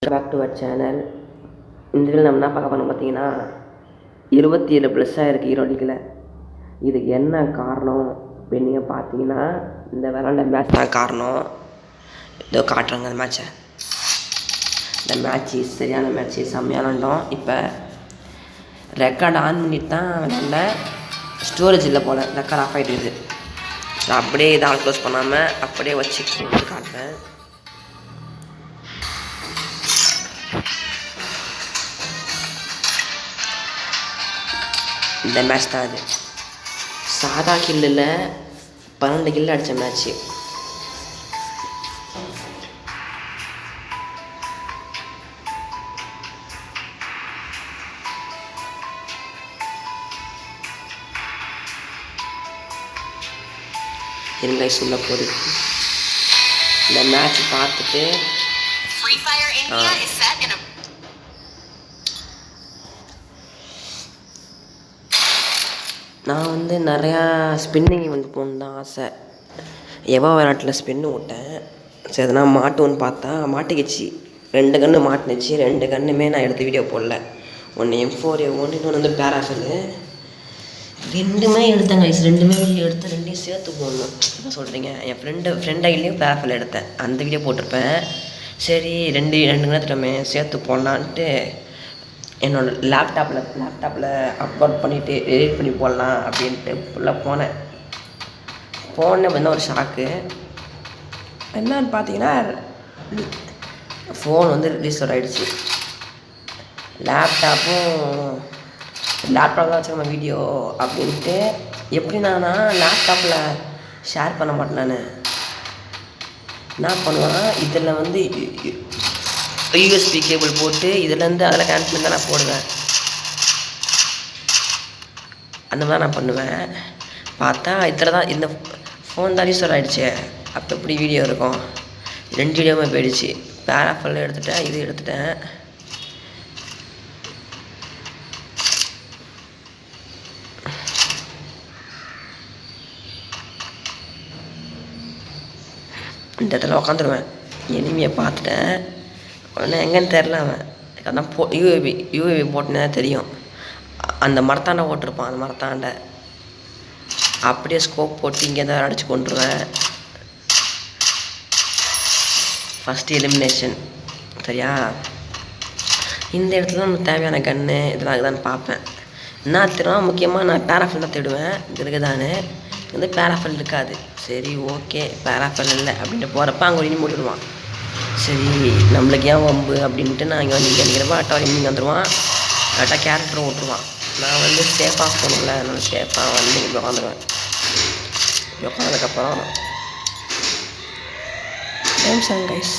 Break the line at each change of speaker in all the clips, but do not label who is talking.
Back to our channel. இந்த வீடியோவில் நம்ம என்ன பார்க்க போகிறோம் பார்த்தீங்கன்னா 27+ ஆகிருக்கு ஈரோடிக்கில். இதுக்கு என்ன காரணம் அப்படின்னு நீங்கள் பார்த்தீங்கன்னா இந்த விளாண்ட மேட்ச் தான் காரணம். இதோ காட்டுறாங்க அந்த மேட்சை. இந்த மேட்ச்சு சரியான மேட்ச்சு, செம்மையான விளாண்டோம். இப்போ ரெக்கார்டு ஆன் பண்ணிட்டு தான் விளாண்ட, ஸ்டோரேஜ் இல்லை போல், ரெக்கார்ட் ஆஃப் ஆகிட்டு இருக்குது. ஸோ அப்படியே இதை ஆல் க்ளோஸ் பண்ணாமல் அப்படியே வச்சு காட்டுறேன். இந்த மேட்ச் தான் அது. சாதா கில்லில் 12 கில் அடித்த மேட்ச்சு. இருங்க சொல்ல போகுது. இந்த மேட்ச் பார்த்துட்டு நான் நிறையா ஸ்பின்னிங் போகணுன்னு தான் ஆசை. எவா விளையாட்டில் ஸ்பின்னு விட்டேன். சரி அதனால் மாட்டுன்னு பார்த்தா மாட்டிக்கிச்சு. 2 கன்று மாட்டினுச்சு. 2 கன்றுமே நான் எடுத்து வீடியோ போடல. ஒன்று M4A1, இன்னொன்று பேராஃபெல்லு. 2மே எடுத்தேங்க. 2மே வீடியோ எடுத்து 2யும் சேர்த்து போடணும். என்ன சொல்கிறீங்க? என் ஃப்ரெண்ட் ஐடிலையும் பேராஃபெல் எடுத்தேன். அந்த வீடியோ போட்டிருப்பேன். சரி 2 கன்றுமே சேர்த்து போடலான்ட்டு என்னோடய லேப்டாப்பில் அப்லோட் பண்ணிவிட்டு எடிட் பண்ணி போடலாம் அப்படின்ட்டு ஃபுல்லாக போனேன் ஒரு ஷாக்கு. என்னன்னு பார்த்தீங்கன்னா ஃபோன் ரீஸ்டோர் ஆகிடுச்சு. லேப்டாப்பில் தான் வச்சுருக்க வீடியோ அப்படின்ட்டு. எப்படி நான் லேப்டாப்பில் ஷேர் பண்ண மாட்டேன். நான் என்ன பண்ணுவேன், இதில் யூஎஸ்பி கேபிள் போட்டு இதிலேருந்து அதில் கனெக்ட் பண்ணி தான் நான் போடுவேன். அந்த மாதிரி நான் பண்ணுவேன். பார்த்தா இதில் தான் இந்த ஃபோன் தான் ரீஸ்டோர் ஆகிடுச்சு. அப்போ எப்படி வீடியோ இருக்கும்? 2 வீடியோவுமே போயிடுச்சு. பேராஃபெல் எடுத்துட்டேன், இது எடுத்துட்டேன். இந்த இடத்துல உக்காந்துருவேன். எனிமையை பார்த்துட்டேன். உடனே எங்கேன்னு தெரில. அவன் அதான் யூஏவி போட்டுனே தெரியும். அந்த மரத்தாண்டை ஓட்டிருப்பான். அந்த மரத்தாண்டை அப்படியே ஸ்கோப் போட்டு இங்கே தான் அடித்து கொண்டுருவேன். First elimination. சரியா? இந்த இடத்துல நமக்கு தேவையான கன்று இதெல்லாம் இருக்குதான்னு பார்ப்பேன். என்ன தெரியும், முக்கியமாக நான் பேராஃபெல் தான் தேடுவேன். இது இருக்குதானு பேராஃபெல் இருக்காது. சரி ஓகே, பேராஃபெல் இல்லை அப்படின்ட்டு போகிறப்ப அங்கே இனி மூடிடுவான். சரி நம்மளுக்கு ஏன் வம்பு அப்படின்ட்டு நான் இங்கே நிற்கிறப்ப அட்டாவை இங்கே வந்துடுவான். கரெக்டாக கேரக்டரும் விட்டுருவான். நான் சேஃபாக போகணும்ல, நான் சேஃபாக இங்கே உட்காந்துருவேன். இப்படி உட்காந்ததுக்கப்புறம் கைஸ்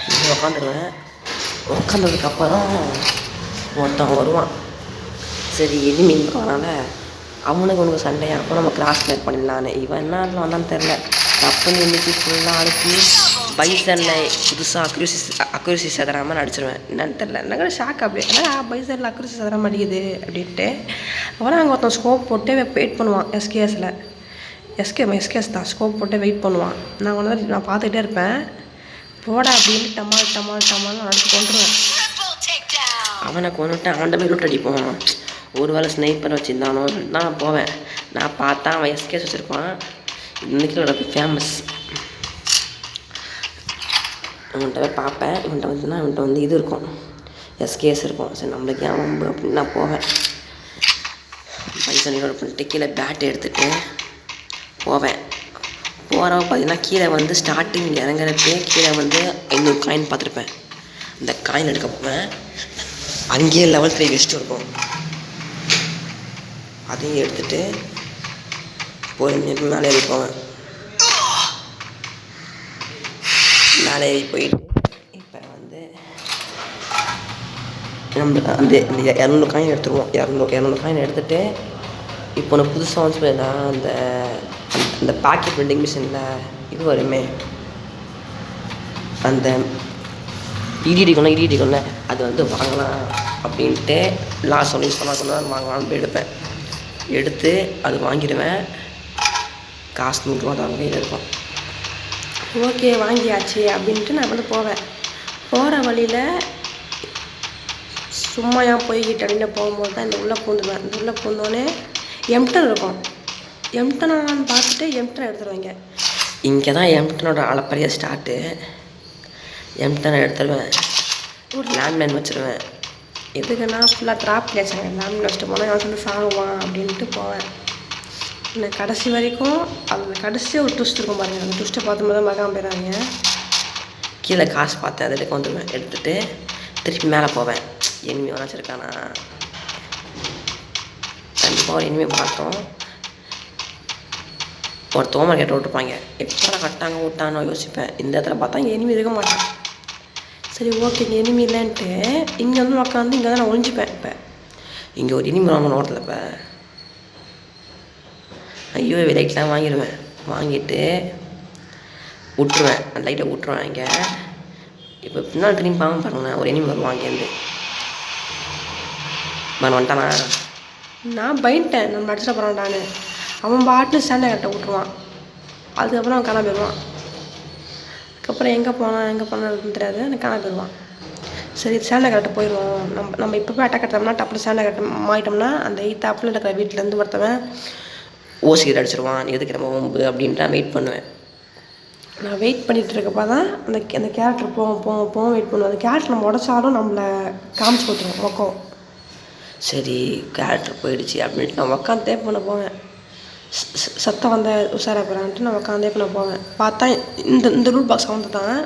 இப்படி உட்காந்துருவேன். உட்காந்ததுக்கப்புறம் ஒருத்தன் வருவான். சரி எனிமீன் வரனால அவனுக்கு சண்டையாக அப்போ நம்ம கிராஸ் கிளியர் பண்ணிடலான்னு. இவன் என்ன வந்தான்னு தெரில. தப்புன்னு இன்னைக்கு ஃபுல்லாக அடிச்சு பைசனில் புதுசாக அக்யூரசி சதுராமல் அடிச்சிருவேன். என்னன்னு தெரில. என்ன ஷாக் அப்படி ஏன்னா பைசனில் அக்யூரசி சதுராமல் அடிக்குது அப்படின்ட்டு. அப்புறம் அங்கே ஒருத்தன் ஸ்கோப் போட்டு வெயிட் பண்ணுவான். எஸ்கேஎஸ் தான் ஸ்கோப் போட்டு வெயிட் பண்ணுவான். நான் பார்த்துக்கிட்டே இருப்பேன். போடா அப்படின்னு டமால்னு அடிச்சு கொண்டுருவேன். அவனை கொண்டுட்டு அவன்கிட்ட போய் ரூட் அடிப்போம். ஒரு வேளை ஸ்னைப்பர் வச்சுருந்தானோ தான் போவேன். நான் பார்த்தா அவன் எஸ்கேஎஸ் வச்சுருப்பான். இன்றைக்கி ஃபேமஸ். இவன்கிட்ட போய் பார்ப்பேன். இவன்கிட்ட இது இருக்கும், எஸ்கேஎஸ் இருக்கும். சரி நம்மளுக்கு ஏன் வம்பு அப்படின்னு நான் போவேன். பைசா நீரோட பண்ணிட்டு கீழே பேட்டை எடுத்துகிட்டு போவேன். போகிறவ பார்த்தீங்கன்னா கீழே ஸ்டார்டிங் இறங்குறப்பே கீழே 500 காயின் பார்த்துருப்பேன். இந்த காயின் எடுக்க போவேன். அங்கேயே லெவல் 3 வெஸ்ட் இருக்கும். அதையும் எடுத்துகிட்டு மேலே ஏறி போவேன். மேலே ஏறி போயிட்டு இப்போ நம்மளுக்கு இந்த 200 காயின் எடுத்துருவோம். 200 காயின் எடுத்துகிட்டு இப்போ ஒன்று புதுசாக சொல்லினா அந்த பாக்கெட் வெண்டிங் மிஷினில் இது வருமே, அந்த இடிடிக்கும்ல அது வாங்கலாம் அப்படின்ட்டு லாஸ்ட் சொன்னால் வாங்கலாம்னு போய் எடுத்து அது வாங்கிடுவேன். காசு 100 ரூபா தான் கையில் இருக்கும். ஓகே வாங்கியாச்சு அப்படின்ட்டு நான் போவேன்.
போகிற வழியில் சும்மா ஏன் போய்கிட்டு அப்படின்னு போகும்போது தான் இந்த உள்ளே பூந்துடுவேன். இந்த உள்ளே பூந்தோடனே எம்டன் இருக்கும். எம்டனான்னு பார்த்துட்டு எம்டன் எடுத்துருவாங்க.
இங்கே தான் எம்டனோட அளப்பரிய ஸ்டார்ட்டு. எம்டனை எடுத்துருவேன், ஒரு லேண்ட்லைன் வச்சுருவேன்.
எதுக்குன்னா ஃபுல்லாக ட்ராப் பிளேஸாங்க. லேண்ட்லைன் வச்சுட்டு போனால் எனக்கு வந்து சாகுவான் அப்படின்ட்டு போவேன். நான் கடைசி வரைக்கும் அதில் கடைசியாக ஒரு ட்விஸ்ட் இருக்கும் பாருங்கள். அந்த ட்விஸ்ட்டை பார்த்தும்போது தான் மறக்காமல் போயிடுறாங்க.
கீழே காசு பார்த்தேன், அதை எடுக்க வந்துடுவேன். எடுத்துகிட்டு திருப்பி மேலே போவேன். எனிமி வச்சுருக்கானா கண்டிப்பாக ஒரு எனிமி பார்த்தோம். ஒரு தோமர் கேட்டு விட்டுருப்பாங்க. எப்போ கட்டாங்க விட்டானோ யோசிப்பேன். இந்த இடத்துல பார்த்தா இங்கே எனிமி இருக்க மாட்டேன். சரி ஓகே, இங்கே எனிமி இல்லைன்ட்டு இங்கே வந்து உட்காந்து இங்கே தான் நான் ஒழிஞ்சிப்பேன். இப்போ இங்கே ஒரு எனிமி வாங்கணும் ஓட்டத்தில். இப்போ ஐயோ லைட்லாம் வாங்கிடுவேன். வாங்கிட்டு விட்டுருவேன், அந்த லைட்டை விட்டுருவேன். இங்கே இப்போ பின்னால் திரும்பி பாருங்களேன், ஒரு எனிமி வருவான் அங்கேருந்து. வந்துட்டானா?
நான் பயன்ட்டேன், நம்ம அடிச்சிட போகிறான்டான்னு. அவன் பாட்டுன்னு ஸ்டாண்டை கரெக்டாக விட்டுருவான். அதுக்கப்புறம் அவன் காணாம போயிடுவான். அதுக்கப்புறம் எங்கே போனான்னு தெரியாது, எனக்கு காணாம போயிடுவான். சரி ஸ்டாண்டை கரெக்டாக போயிடுவோம். நம்ம இப்போ போய் அட்டாக் கட்டோம்னா டப்புனு ஸ்டாண்டை கரெக்டாக மாறிட்டோம்னா அந்த தாப்பில் இருக்கிற வீட்டிலேருந்து ஒருத்தவன்
ஓசிக்கிட்டு அடிச்சிருவான். எதுக்கு நம்ம ஒம்பு அப்படின்ட்டு நான் வெயிட் பண்ணுவேன்.
நான் வெயிட் பண்ணிகிட்டு இருக்கப்போ தான் அந்த கேரக்டர் போவோம் வெயிட் பண்ணுவேன். அந்த கேரக்டர் நம்ம உடச்சாலும் நம்மளை காமிச்சு கொடுத்துருவோம் மொக்கம்.
சரி கேரக்டர் போயிடுச்சு அப்படின்ட்டு நான் உட்காந்து தேப் பண்ண போவேன்.
சத்தம் வந்த உஷாரா போகிறான்ட்டு நான் உட்காந்தே பண்ண போவேன். பார்த்தா இந்த ரூல் பாக்ஸ் வந்து தான்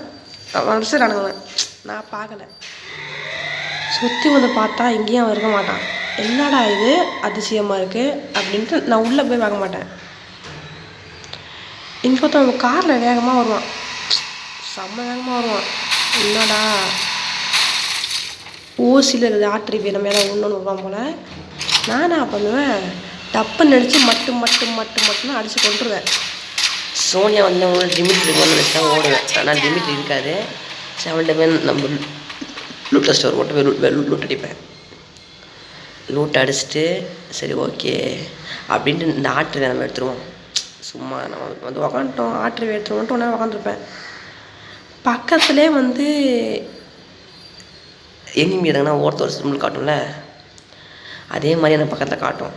அடிச்சிடானுங்க. நான் பார்க்கல, சுற்றி வந்து பார்த்தா இங்கேயும் அவன் இருக்க மாட்டான். என்னடா இது அதிசயமாக இருக்குது அப்படின்ட்டு நான் உள்ளே போய் வாங்க மாட்டேன். இங்கே ஒருத்தன் காரில் வேகமாக வருவான், செம்ம வேகமாக வருவான். என்னடா ஓசியில் இருக்குது ஆட்ரி நம்ம மேலே ஒன்று வருவான் போல். நான் என்ன பண்ணுவேன், டப்புன்னு நினச்சி மட்டும் அடித்து கொண்டுருவேன்.
சோனியா வந்து அவங்களோட லிமிட் இருக்குன்னு நினச்சா ஓடுவேன். ஆனால் லிமிட் இருக்காது. 7 பேர் நம்ம லூட்டர் ஸ்டோர் போட்டு லூட் அடிப்பேன். லூட் அடிச்சுட்டு சரி ஓகே அப்படின்ட்டு இந்த ஆட்ரி நம்ம எடுத்துருவோம். சும்மா நம்ம வந்து உக்காந்துட்டோம், ஆட்ரி எடுத்துருவோன்ட்டு ஒன்றா உக்காந்துருப்பேன். பக்கத்துலேயே வந்து எனிமி இருந்தாங்கன்னா ஒரு சிம்பிள் காட்டும்ல, அதே மாதிரி எனக்கு பக்கத்தில் காட்டும்.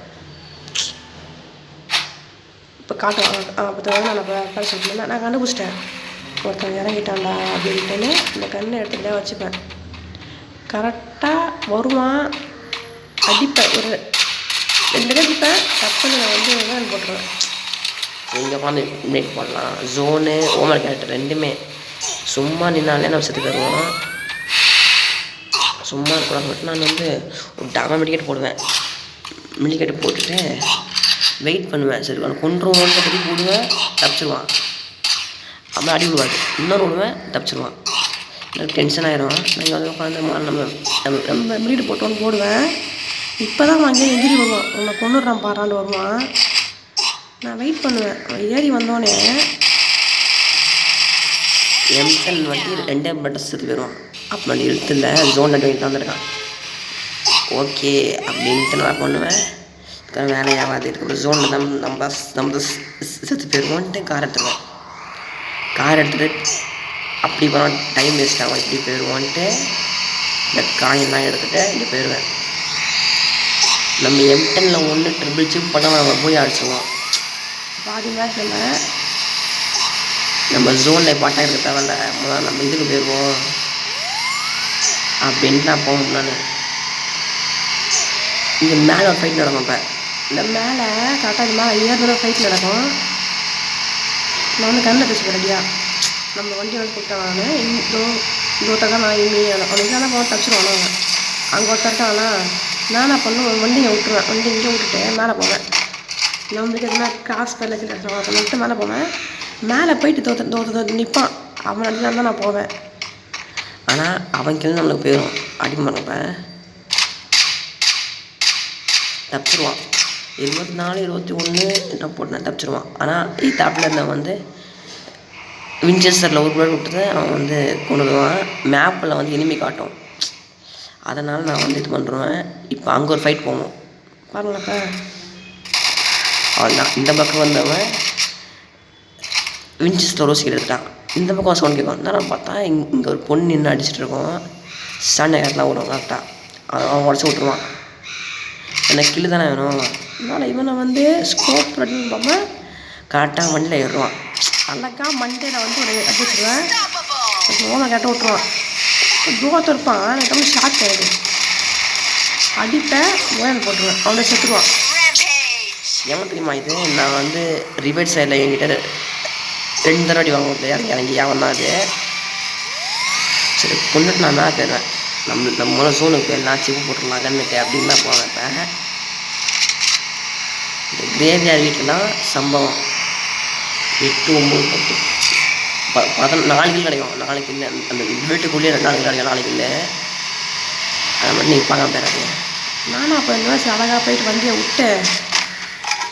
இப்போ காட்டும். அப்போ நான் இப்போ சொல்லிட்டேன், நான் கண்டுபிடிச்சிட்டேன் ஒருத்தன் இறங்கிட்டான்டா அப்படின்ட்டுன்னு இந்த கண்ணை எடுத்துக்கிட்டே வச்சுப்பேன். கரெக்டாக வருவான், அடிப்பேன். ஒரு 2 அடிப்பேன். தப்புன்னு நான் வந்து வேன் போட்டுருவேன். இங்கே உட்காந்து மேக் பண்ணலாம். ஜோனு ஓமர் கேரக்டர் ரெண்டுமே சும்மா நின்னாலே நம்ம செத்து தருவோம். சும்மா இருக்கலாம் மட்டும் நான் வந்து ஒரு டபுள் மெடிக்கெட் போடுவேன். மெடிக்கெட்டு போட்டுட்டு வெயிட் பண்ணுவேன். சரி கொண்டுருவோன்னு பற்றி போடுவேன், தப்பிச்சிருவான். அப்புறம் அடி விடுவாது, இன்னொரு விடுவேன், தப்பிச்சிருவான். எனக்கு டென்ஷன் ஆயிரும். நாங்கள் வந்து உட்காந்து நம்ம மெடிக்கெட் போட்டோன்னு போடுவேன். இப்போ தான் வாங்கி எதிரி வருவான், உன்னை கொண்டுடுறான் பாராண்டு வருவான். நான் வெயிட் பண்ணுவேன். ஏறி வந்தோடனே எம்டன் வண்டி 2 பட்டர் செத்து போயிடுவான். அப்போ வண்டி எழுத்துல ஜோனில் வாங்கிட்டு வந்துருக்கான். ஓகே அப்படின்ட்டு நான் பண்ணுவேன். வேலையாகாது. இதுக்கப்புறம் ஜோனில் நம்ம செத்து போயிடுவோன்ட்டு கார் எடுத்துருவேன். கார் எடுத்துகிட்டு அப்படி போனால் டைம் வேஸ்ட் ஆகும். இப்படி போயிடுவோன்ட்டு இந்த காயின்லாம் எடுத்துகிட்டு இப்படி போயிடுவேன். நம்ம எம்டனில் 1 ட்ரிபிள் சிப் பண்ணால் நம்ம போய் அடிச்சுவோம். பாதி மேட்ச் நம்ம ஜோனில் பாட்டாக இருக்க தேவையில்ல, முதல்ல நம்ம இதுக்கு போயிடுவோம் அப்படின்ட்டு நான் போகணும். நான் இங்கே மேலே ஒரு ஃபைட் நடக்கும். இப்போ இந்த மேலே கரெக்டாக இது மேலே 7 ஃபைட் நடக்கும். நான் வந்து கண்ணை பேசி ரெடியா நம்ம வண்டி வந்து கொடுத்தேன். நான் இந்த தான் நான் அவனுக்கு தான் போக தப்பிச்சிருவானோ. அங்கே ஒருத்தருக்கானா நான் என்ன பண்ணுவேன், வண்டியை விட்டுருவேன். வண்டி இங்கே விட்டுட்டு மேலே போவேன். நம்மளுக்கு எதுனா காசு கல்லில் சொல்லிட்டு மேலே போவேன். மேலே போயிட்டு தோற்று நிற்பான். அவன் அடிதான் தான் நான் போவேன். ஆனால் அவன் கீழே நம்மளுக்கு போயிடும். அடிமானப்ப தப்பிச்சிருவான். 24, 21 என்ன போட்டு தப்பிச்சிருவான். ஆனால் தாப்பில் இருந்தவன் வந்து வின்செஸ்டரில் ஒரு பிளட் விட்டுட்டு அவன் வந்து கொண்டு வருவான். மேப்பில் வந்து எனிமி காட்டும். அதனால் நான் வந்து இது பண்ணுறேன். இப்போ அங்கே ஒரு ஃபைட் போகணும் பாருங்களாப்பா. அவன் தான் இந்த பக்கம் வந்தவன் வின்செஸ்டர் ரோசிக்கிட்டு எடுத்துட்டான். இந்த பக்கம் சவுண்ட் கேட்கும். நான் பார்த்தா இங்கே ஒரு பொண்ணு நின்று அடிச்சுட்டு இருக்கோம். ஸ்டாண்டை கரெக்டாக விடுவோம். கரெக்டாக அவன் உடச்சி விட்ருவான். எனக்கு கில்லு தானே வேணும். அதனால் இவனை வந்து ஸ்கோப் அப்படின்னு பார்ப்பேன். கரெக்டாக வண்டியில் ஏறுவான். அழகா மண்டையில் வந்து ஒரு அடி வச்சுருவேன். ஓனை கரெக்டாக விட்ருவான். தூரத்தில் இருப்பான். எனக்கு வந்து ஷாக் ஆகிடுது. அடிப்பேன், ஓயல் போட்டுருவேன். அவனை செத்துருவான். ஏன் தெரியுமா இது? நான் வந்து ரிவர்ஸ் சைடில் என்கிட்ட 2 தடவை அடி வாங்குவோம். இறங்கி அவன் தான் அது. சரி கொண்டுட்டு நான் தான் போயிடுவேன். நம்ம சோனுக்கு போயிடலாம், சிப்பு போட்டுடலாம் கண்ணுக்கு அப்படின்னு தான் போவேன். இப்போ இந்த கிரேவியார் வீட்டில் சம்பவம் 8, 9, 10, 4 கிலோ கிடைக்கும். 4 கிலோ அந்த வீட்டுக்குள்ளேயே 4 கிலோ கிடைக்கும். 4 கிலோ அதை மட்டும் நீங்கள் பார்க்க போயிடாதீங்க. நானும் அப்போ இந்த மாதிரி அழகாக போயிட்டு வண்டியை விட்டு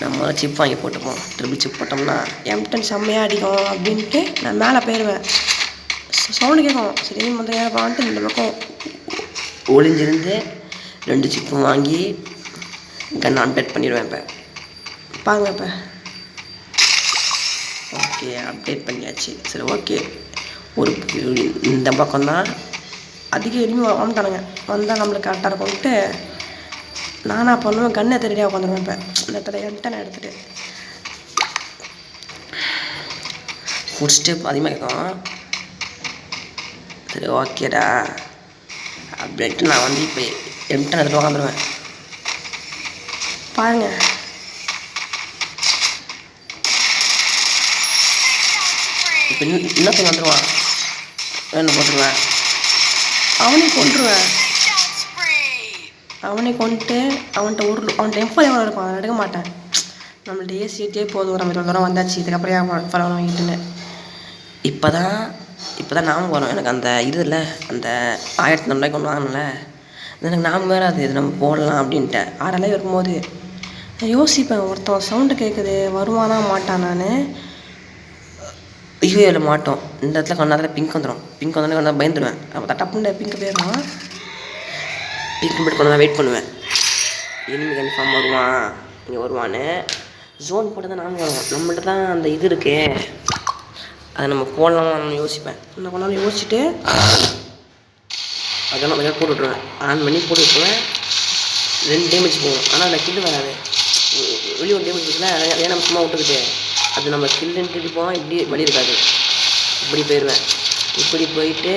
நம்ம சிப் வாங்கி போட்டுப்போம். ட்ரிபிள் சிப் போட்டோம்னா M10 செம்மையாக அடிக்கும் அப்படின்ட்டு நான் மேலே போயிடுவேன். சவுண்டு கேட்கும். சரி முதல்ல ஏறப்பான்ட்டு இந்த பக்கம் ஒளிஞ்சிருந்து 2 சிப்பும் வாங்கி கன் அப்டேட் பண்ணிடுவேன். இப்போ பாருங்க. இப்போ ஓகே அப்டேட் பண்ணியாச்சு. சரி ஓகே. ஒரு இந்த பக்கம்தான் அதிக எளிமை வாங்கிட்டானுங்க. வந்தால் நம்மளுக்கு கரெக்டாக இருக்கும்ட்டு நானாக பண்ணுவேன். கண்ணை தேடியாக உட்காந்துருவேன். இப்போ இந்த இடத்துல M10 எடுத்துகிட்டு ஃபுட் ஸ்டெப் அதிகமாக கேட்கும். சரி ஓகேடா அப்படின்ட்டு நான் வந்து இப்போ M10 எடுத்துகிட்டு உட்காந்துருவேன். பாருங்க இப்போ இன்னொருத்தங்க வந்துடுவான். வேணும் போட்டுருவேன். அவனையும் கொண்டுருவேன். அவனை கொண்டுட்டு அவன்கிட்ட அவன்கிட்ட M4 எவ்வளோ இருக்கும் அதை எடுக்க மாட்டேன். நம்மள்ட்ட ஏசிட்டே போதும். நம்ம இவ்வளோ தூரம் வந்தாச்சு, இதுக்கப்புறம் M4 வாங்கிட்டுன்னு இப்போ தான் நாம வரோம். எனக்கு அந்த இது இல்லை, அந்த 1400 ரூபாய்க்கு ஒன்று வாங்கினல, எனக்கு நாம வேறு அது இது நம்ம போடலாம் அப்படின்ட்டு 6 வரும்போது நான் யோசிப்பேன். ஒருத்தன் சவுண்டு கேட்குது, வருவானா மாட்டான். நான் யூஏவில் மாட்டோம். இந்த இடத்துல கொண்டாதில் பிங்க் வந்துடும். பிங்க் வந்தோடனே கொண்டா பயந்துடுவேன். அப்போ டப்புன்னு பிங்க் போயிடும். பிங்க் போய்ட்டு கொண்டு வெயிட் பண்ணுவேன். இனிமேல் கன்ஃபார்ம் வருவான், இங்கே வருவான்னு. ஜோன் போட்டு தான் நானும் வருவேன். நம்மள்ட்ட தான் அந்த இது இருக்கே, அதை நம்ம போடலாமான்னு யோசிப்பேன். என்ன பண்ணாலும் யோசிச்சுட்டு அதெல்லாம் கொஞ்சம் போட்டு விட்ருவேன். ஆன் பண்ணி போட்டு விட்ருவேன். 2 டேமேஜ் போகும். ஆனால் அதில் கில்லு வராது. வெளியே ஒரு டேமேஜ் போச்சுன்னா ஏன் நம்ம சும்மா விட்டுக்கிட்டு அது நம்ம கில்லுன்ட்டு இருப்போம். இப்படி வழி இருக்காது. இப்படி போயிடுவேன். இப்படி போயிட்டு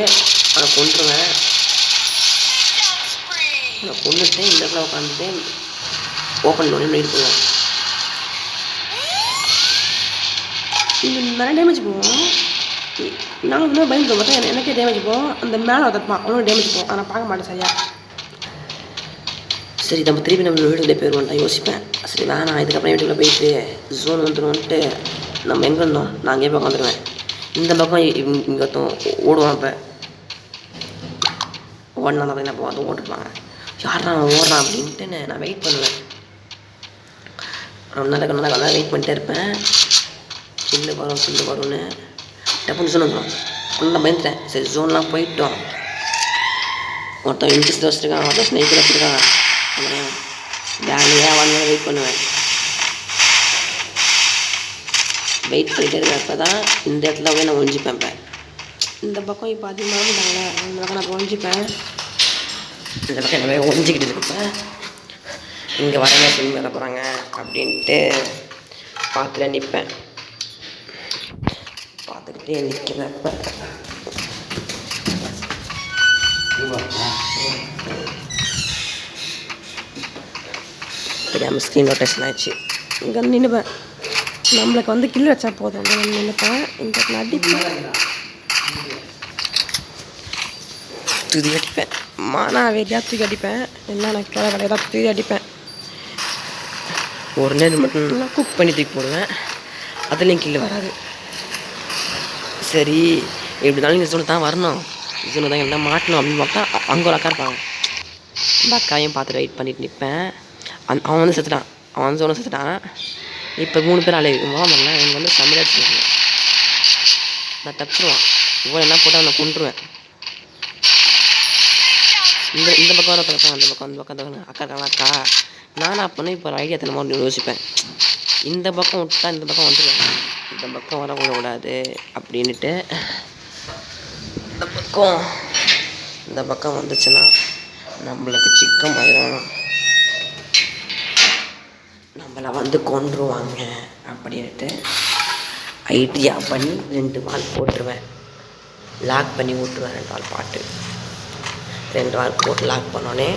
அதை கொண்டுருவேன். நான் கொண்டுட்டு இந்த இடத்துல உட்காந்துட்டு ஓப்பன் பண்ணி போயிடுவேன். இது நிறைய டேமேஜ் போகும். நானும் இன்னும் பயந்து பார்த்தா எனக்கே டேமேஜ் போகும். அந்த மேலே வதப்பான் அவ்வளோ டேமேஜ் போகும். அதை நான் பார்க்க மாட்டேன் சரியா. சரி நம்ம திருப்பி நம்ம வீட்டுக்குள்ளே போயிடுவோம் யோசிப்பேன். சரி வேணாம், இதுக்கப்புறம் வீட்டுக்குள்ளே போயிட்டு ஜோன் வந்துடுவோன்ட்டு நம்ம எங்கே இருந்தோம் நான் அங்கேயே பக்கம் வந்துடுவேன். இந்த பக்கம் இங்கே ஓடுவான். இப்போ ஓடினா தான் பார்த்தீங்கன்னா வந்து ஓட்டுப்பாங்க. யார் நான் ஓடுறான் அப்படின்ட்டு நான் வெயிட் பண்ணுவேன். ரொம்ப நல்லா வெயிட் பண்ணிட்டே இருப்பேன். கில்லு வரும்னு டப்புன்னு ஜோன் வந்துடும். ஃபுல்லாக பயந்துட்டேன். சரி ஜோன்லாம் போயிட்டோம். ஒருத்தன் இன்ட்ரெஸ்ட் வச்சுருக்கான், ஒருத்தன் ஸ்னைப்பர் வச்சுருக்கான். அப்புறம் ஜாலியாக வந்து வெயிட் பண்ணுவேன். வெயிட் பண்ணிகிட்டே இருக்கிறப்ப தான் இந்த இடத்துல போய் நான் ஒழிஞ்சிப்பேன். இப்போ இந்த பக்கம் இப்போ அதிகமாக இருந்தாங்களே, அந்த பக்கம் நான் ஒழிஞ்சிப்பேன். இந்த பக்கம் என்ன போய் ஒழிஞ்சிக்கிட்டு இருப்பேன். இங்கே வரங்க சிம் வர போகிறாங்க அப்படின்ட்டு பார்த்துட்டு நிற்பேன். பார்த்துக்கிட்டே நிற்கிறப்ப தெரியாமல் ஸ்க்ரீன் ரொட்டேஷன் ஆயிடுச்சு. இங்கே வந்து நின்றுப்பேன். நம்மளுக்கு வந்து கில் வச்சா போதும் அப்படின்னு நினைப்பேன். இந்த அடிப்பேன், தூதி அடிப்பேன். நான் வேலையாக தூக்கி அடிப்பேன். என்ன நான் வேலையாக தூக்கி அடிப்பேன். ஒரு நேரம் மட்டும் நல்லா குக் பண்ணி தூக்கி போடுவேன். அதுலேயும் கில் வராது. சரி எப்படினாலும் இந்த ஜோனு தான் வரணும், ஜோனு தான் என்ன மாட்டணும் அப்படின்னு பார்த்தா அங்கே ஒரு அக்கா இருப்பாங்க. அந்த அக்காவையும் பார்த்துட்டு வெயிட் பண்ணிட்டு நிற்பேன். அவன் வந்து செத்துட்டான். அவன் வந்து ஜோனை செத்துட்டான். இப்போ 3 பேர் ஆளே போகாமல எனக்கு வந்து தமிழ் அடிச்சுருவாங்க. நான் தப்பிடுவான். இவ்வளோ என்ன போட்டு அவனை கொண்டுருவேன். இந்த பக்கம் வர பக்கம் அந்த பக்கம் அக்கா இருக்காங்க. அக்கா நானும் அப்போனே இப்போ ஒரு ஐடியா தரமா யோசிப்பேன். இந்த பக்கம் விட்டா இந்த பக்கம் வந்துடுவேன். இந்த பக்கம் வரக்கூடாது அப்படின்ட்டு இந்த பக்கம் வந்துச்சுன்னா நம்மளுக்கு சிக்கம் ஆயிரும், நம்மளை வந்து கொன்றுவாங்க அப்படின்ட்டு ஐடியா பண்ணி 2 வால் போட்டுருவேன். லாக் பண்ணி விட்டுருவேன். 2 வால் பாட்டு 2 வால் போட்டு லாக் பண்ணோன்னே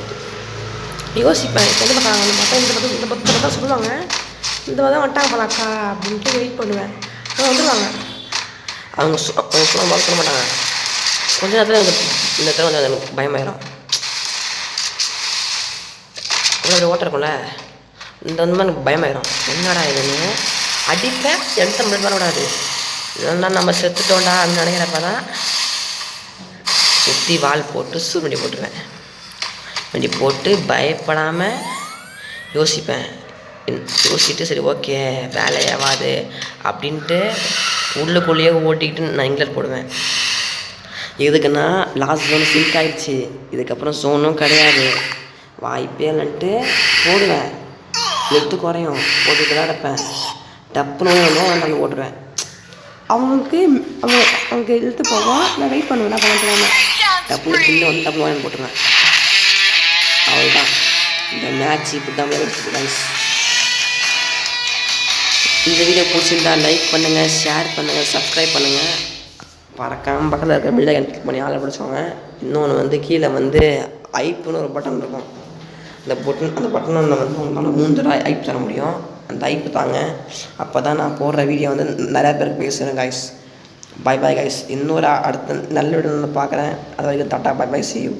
யோசிப்பேன். எந்த பக்கம் பார்த்தா இந்த பக்கம் தான் சொல்லுவாங்க, இந்த பக்கம் வந்துட்டாங்க போலாக்கா அப்படின்ட்டு வெயிட் பண்ணுவேன். அவங்க வந்துடுவாங்க. அவங்க சொல்ல மாட்டாங்க. கொஞ்ச நேரத்தில் இந்த இடத்துல வந்து எனக்கு பயமாயிரும். அப்படி ஓட்ட இருக்கும்ல, இந்த வந்து எனக்கு பயமாயிரும். என்னடா இதுன்னு அடிப்பேன். எந்த மினிட் வரக்கூடாது, இல்லைன்னா நம்ம செத்துட்டோண்டா அப்படின்னு நினைக்கிறப்ப தான் சுற்றி வால் போட்டு சூழ்நிலை போட்டுருவேன். வண்டி போட்டு பயப்படாமல் யோசிச்சுட்டு சரி ஓகே வேலையாகாது அப்படின்ட்டு உள்ளுக்குள்ளேயே ஓட்டிக்கிட்டு நான் இங்கிலர் போடுவேன். எதுக்குன்னா லாஸ்ட் ஜோன் சிங்க் ஆகிடுச்சு, இதுக்கப்புறம் ஜோனும் கிடையாது, வாய்ப்பே இல்லைன்ட்டு போடுவேன். எடுத்து குறையும் போட்டுட்டு தான் இருப்பேன். டப்புன்னு வேண்டாம் ஓட்டுருவேன். அவங்க இழுத்து போவோம், நான் வெயிட் பண்ணுவேன். நான் பண்ண டப்புன்னு கிட்ட வந்து டப்புன்னு போட்டுருவேன். அவ்வளோதான். இந்த மேட்ச் இப்படி தான் கைஸ். இந்த வீடியோ பிடிச்சிருந்தா லைக் பண்ணுங்கள், ஷேர் பண்ணுங்கள், சப்ஸ்கிரைப் பண்ணுங்கள். பறக்காமல் பக்கத்தில் இருக்கிற பில்லை கிளிக் பண்ணி ஆளை பிடிச்சவங்க. இன்னொன்று வந்து கீழே வந்து ஐப்புன்னு ஒரு பட்டன் இருக்கும். அந்த பட்டனில் வந்து உங்களால் 3 தடவை ஐப் தர முடியும். அந்த ஐப்பு தாங்க. அப்போ தான் நான் போடுற வீடியோ வந்து நிறையா பேருக்கு பேசுகிறேன் கைஸ். Bye guys. இன்னொரு அடுத்த நல்ல வீடியோ பார்க்குறேன். அது வரைக்கும் டாட்டா, பை சி யூ.